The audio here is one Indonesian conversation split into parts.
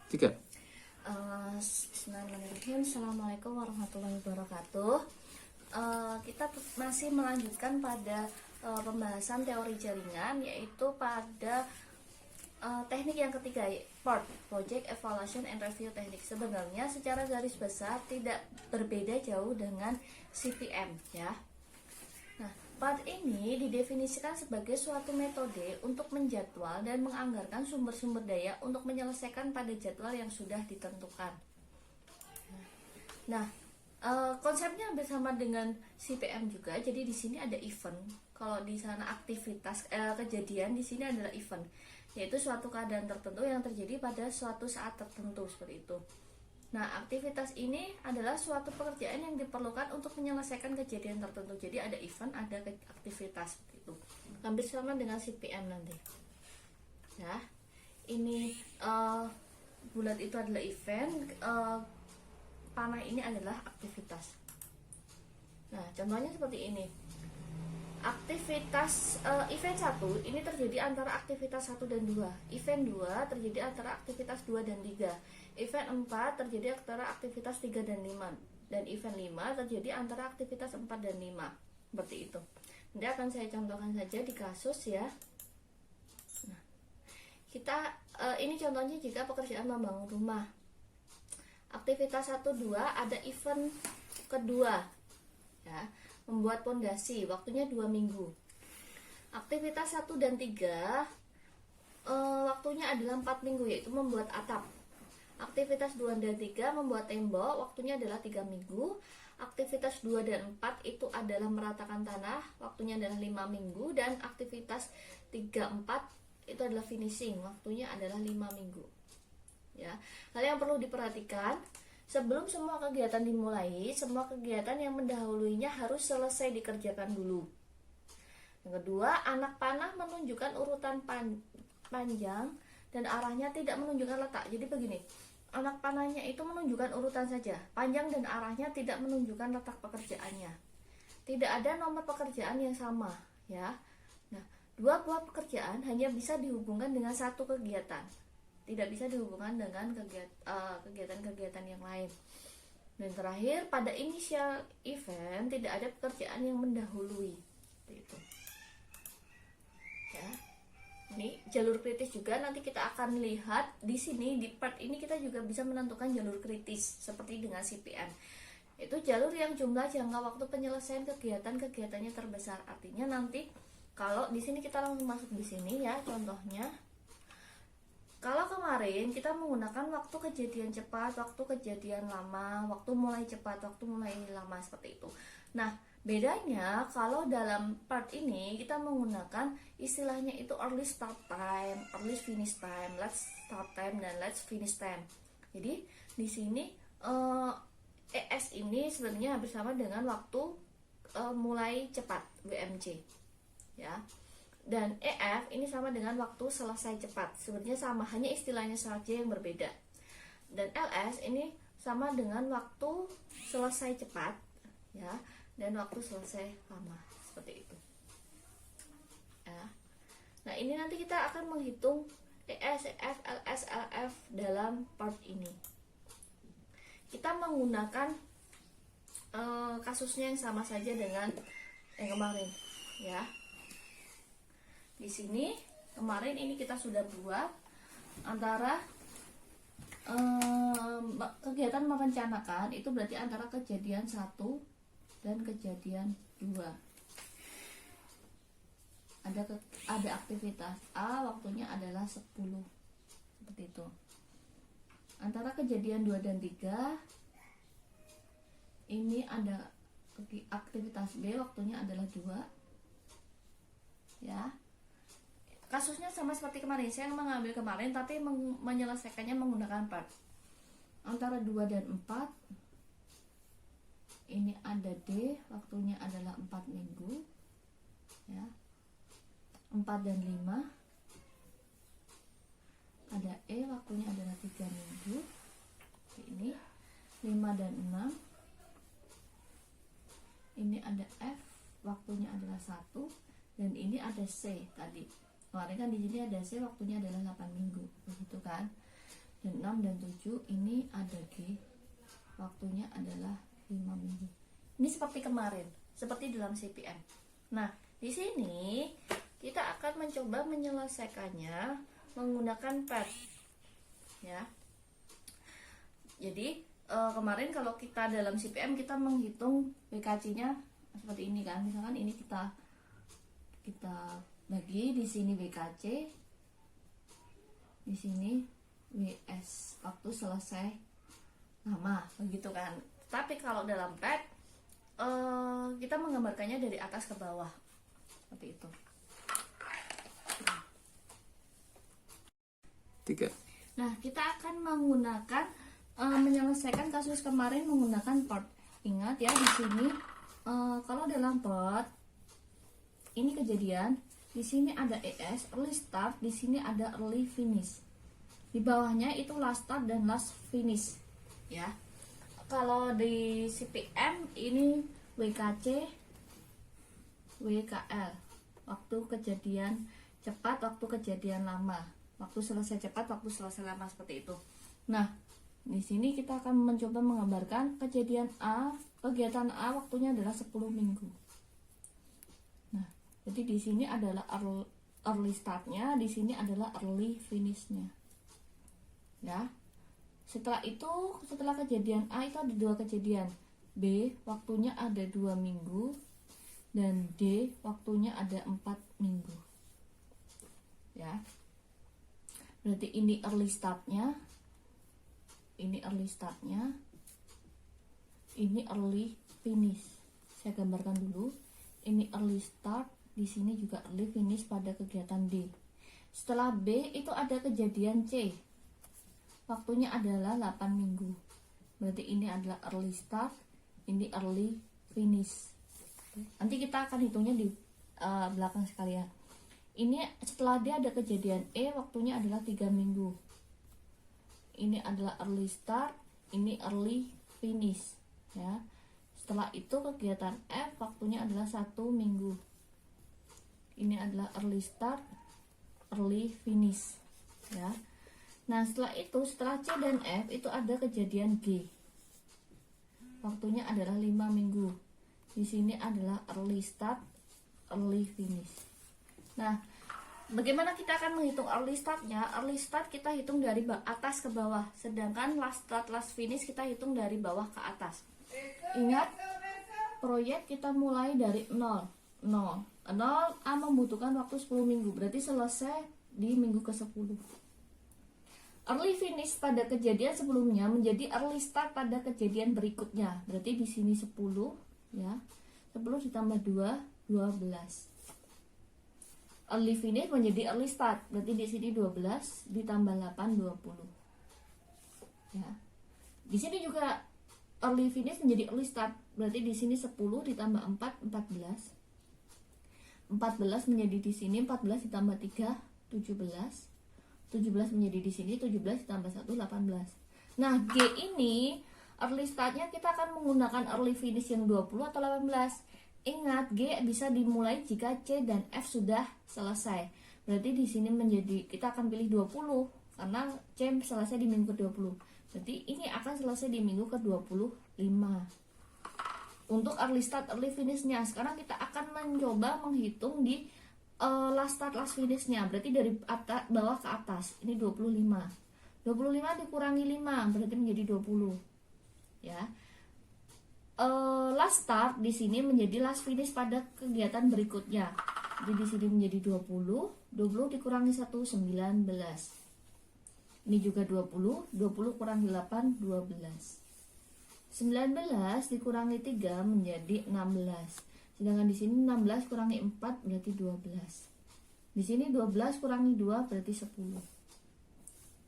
Tiga. Bismillahirrahmanirrahim. Assalamualaikum warahmatullahi wabarakatuh. Kita masih melanjutkan pada pembahasan teori jaringan, yaitu pada teknik yang ketiga, Project Evaluation and Review Technique. Sebenarnya secara garis besar tidak berbeda jauh dengan CPM, ya. Nah, part ini didefinisikan sebagai suatu metode untuk menjadwal dan menganggarkan sumber-sumber daya untuk menyelesaikan pada jadwal yang sudah ditentukan. Nah, konsepnya hampir sama dengan CPM juga. Jadi di sini ada event. Kalau di sana aktivitas kejadian, di sini adalah event, yaitu suatu keadaan tertentu yang terjadi pada suatu saat tertentu, seperti itu. Nah, aktivitas ini adalah suatu pekerjaan yang diperlukan untuk menyelesaikan kejadian tertentu. Jadi ada event, ada aktivitas, seperti itu. Hampir sama dengan CPM nanti. Ya, ini bulat itu adalah event, panah ini adalah aktivitas. Nah, contohnya seperti ini. Aktivitas event 1 ini terjadi antara aktivitas 1 dan 2. Event 2 terjadi antara aktivitas 2 dan 3. Event 4 terjadi antara aktivitas 3 dan 5. Dan event 5 terjadi antara aktivitas 4 dan 5. Seperti itu. Nanti akan saya contohkan saja di kasus, ya. Nah, ini contohnya jika pekerjaan membangun rumah. Aktivitas 1, 2 ada event kedua, ya, membuat pondasi, waktunya 2 minggu. Aktivitas 1 dan 3 waktunya adalah 4 minggu, yaitu membuat atap. Aktivitas 2 dan 3 membuat tembok, waktunya adalah 3 minggu. Aktivitas 2 dan 4 itu adalah meratakan tanah, waktunya adalah 5 minggu. Dan aktivitas 3, 4 itu adalah finishing, waktunya adalah 5 minggu. Ya, hal yang perlu diperhatikan, sebelum semua kegiatan dimulai, semua kegiatan yang mendahuluinya harus selesai dikerjakan dulu. Yang kedua, anak panah menunjukkan urutan panjang dan arahnya tidak menunjukkan letak. Jadi begini, anak panahnya itu menunjukkan urutan saja, panjang dan arahnya tidak menunjukkan letak pekerjaannya. Tidak ada nomor pekerjaan yang sama, ya. Nah, dua buah pekerjaan hanya bisa dihubungkan dengan satu kegiatan, tidak bisa dihubungkan dengan kegiatan-kegiatan yang lain. Dan terakhir, pada initial event tidak ada pekerjaan yang mendahului. Itu. Ya. Ini jalur kritis juga, nanti kita akan lihat di sini, di part ini kita juga bisa menentukan jalur kritis seperti dengan CPM. Itu jalur yang jumlah jangka waktu penyelesaian kegiatan-kegiatannya terbesar. Artinya nanti kalau di sini kita langsung masuk di sini, ya, contohnya. Kalau kemarin kita menggunakan waktu kejadian cepat, waktu kejadian lama, waktu mulai cepat, waktu mulai lama, seperti itu. Nah, bedanya kalau dalam part ini kita menggunakan istilahnya itu early start time, early finish time, late start time, dan late finish time. Jadi di sini ES ini sebenarnya hampir sama dengan waktu mulai cepat, WMC, ya. Dan EF ini sama dengan waktu selesai cepat. Sebenarnya sama, hanya istilahnya saja yang berbeda. Dan LS ini sama dengan waktu selesai cepat, ya, dan waktu selesai lama, seperti itu. Ya. Nah, ini nanti kita akan menghitung ES, EF, LS, LF dalam part ini. Kita menggunakan kasusnya yang sama saja dengan yang kemarin, ya. Di sini kemarin ini kita sudah buat antara kegiatan merencanakan, itu berarti antara kejadian 1 dan kejadian 2. Ada aktivitas A, waktunya adalah 10, seperti itu. Antara kejadian 2 dan 3 ini ada aktivitas B, waktunya adalah 2, ya. Kasusnya sama seperti kemarin, saya mengambil kemarin tapi menyelesaikannya menggunakan part. Antara 2 dan 4 ini ada D, waktunya adalah 4 minggu, ya. 4 dan 5 ada E, waktunya adalah 3 minggu. Ini 5 dan 6 ini ada F, waktunya adalah 1, dan ini ada C tadi. Kemarin kan di sini ada C, waktunya adalah 8 minggu, begitu kan? dan 6 dan 7. Ini ada G, waktunya adalah 5 minggu. Ini seperti kemarin, seperti dalam CPM. Nah, di sini kita akan mencoba menyelesaikannya menggunakan PET, ya. Jadi kemarin kalau kita dalam CPM kita menghitung WKC-nya seperti ini kan. Misalkan ini kita bagi, di sini WKC, di sini WS, waktu selesai lama, begitu kan. Tapi kalau dalam PET kita menggambarkannya dari atas ke bawah, seperti itu. 3. Nah, kita akan menggunakan menyelesaikan kasus kemarin menggunakan PERT. Ingat ya, di sini kalau dalam PERT ini kejadian, di sini ada ES, early start, di sini ada early finish. Di bawahnya itu last start dan last finish, ya. Kalau di CPM ini WKC, WKL, waktu kejadian cepat, waktu kejadian lama, waktu selesai cepat, waktu selesai lama, seperti itu. Nah, di sini kita akan mencoba menggambarkan kejadian A, kegiatan A waktunya adalah 10 minggu. Nah, jadi di sini adalah early startnya, di sini adalah early finishnya, ya. Setelah itu, setelah kejadian A itu ada 2 kejadian. B waktunya ada 2 minggu dan D waktunya ada 4 minggu, ya. Berarti ini early startnya, ini early startnya, ini early finish. Saya gambarkan dulu. Ini early start, di sini juga early finish pada kegiatan D. Setelah B itu ada kejadian C, waktunya adalah 8 minggu. Berarti ini adalah early start, ini early finish. Nanti kita akan hitungnya di belakang sekalian. Ini setelah dia ada kejadian E, waktunya adalah 3 minggu. Ini adalah early start, ini early finish, ya. Setelah itu kegiatan F, waktunya adalah 1 minggu. Ini adalah early start, early finish, ya. Nah, setelah itu, setelah C dan F itu ada kejadian G, waktunya adalah 5 minggu. Di sini adalah early start, early finish. Nah, bagaimana kita akan menghitung early startnya? Early start kita hitung dari atas ke bawah, sedangkan last start, last finish kita hitung dari bawah ke atas. Ingat, proyek kita mulai dari 0. A membutuhkan waktu 10 minggu, berarti selesai di minggu ke-10. Early finish pada kejadian sebelumnya menjadi early start pada kejadian berikutnya. Berarti di sini 10, ya. 10 ditambah 2, 12. Early finish menjadi early start, berarti di sini 12 ditambah 8, 20. Ya. Di sini juga early finish menjadi early start, berarti di sini 10 ditambah 4, 14. 14 menjadi di sini 14 ditambah 3, 17. 17 menjadi di sini 17 ditambah 1, 18. Nah, G ini early startnya kita akan menggunakan early finish yang 20 atau 18. Ingat, G bisa dimulai jika C dan F sudah selesai. Berarti di sini menjadi, kita akan pilih 20 karena C selesai di minggu ke-20. Berarti ini akan selesai di minggu ke-25. Untuk early start, early finish-nya, sekarang kita akan mencoba menghitung di last start, last finish-nya. Berarti dari atas, bawah ke atas. Ini 25. 25 dikurangi 5 berarti menjadi 20. Ya. Last start di sini menjadi last finish pada kegiatan berikutnya. Jadi di sini menjadi 20, 20 dikurangi 1, 19. Ini juga 20, 20 kurangi 8, 12. 19 dikurangi 3 menjadi 16. Sedangkan di sini 16 kurangi 4 berarti 12. Di sini 12 kurangi 2 berarti 10.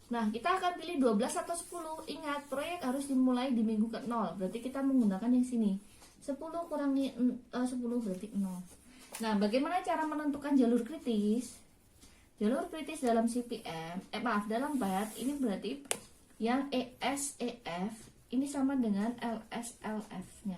Nah, kita akan pilih 12 atau 10. Ingat, proyek harus dimulai di minggu ke-0. Berarti kita menggunakan yang sini. 10 kurangi 10 berarti 0. Nah, bagaimana cara menentukan jalur kritis? Jalur kritis dalam CPM, dalam PET, ini berarti yang ES, EF, ini sama dengan LS, LF-nya.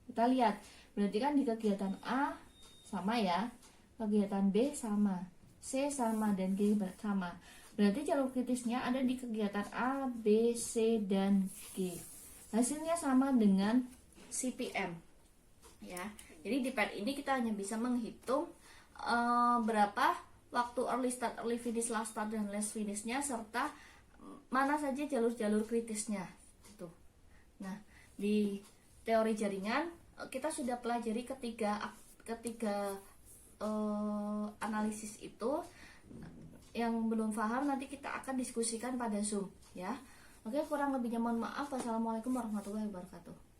Kita lihat, berarti kan di kegiatan A sama ya, kegiatan B sama, C sama, dan G sama. Berarti jalur kritisnya ada di kegiatan A, B, C, dan G. Hasilnya sama dengan CPM. Ya. Jadi di PET ini kita hanya bisa menghitung berapa waktu early start, early finish, last start, dan last finishnya, serta mana saja jalur-jalur kritisnya. Gitu. Nah, di teori jaringan kita sudah pelajari ketiga analisis itu. Yang belum paham nanti kita akan diskusikan pada Zoom ya. Oke, kurang lebihnya mohon maaf. Wassalamualaikum warahmatullahi wabarakatuh.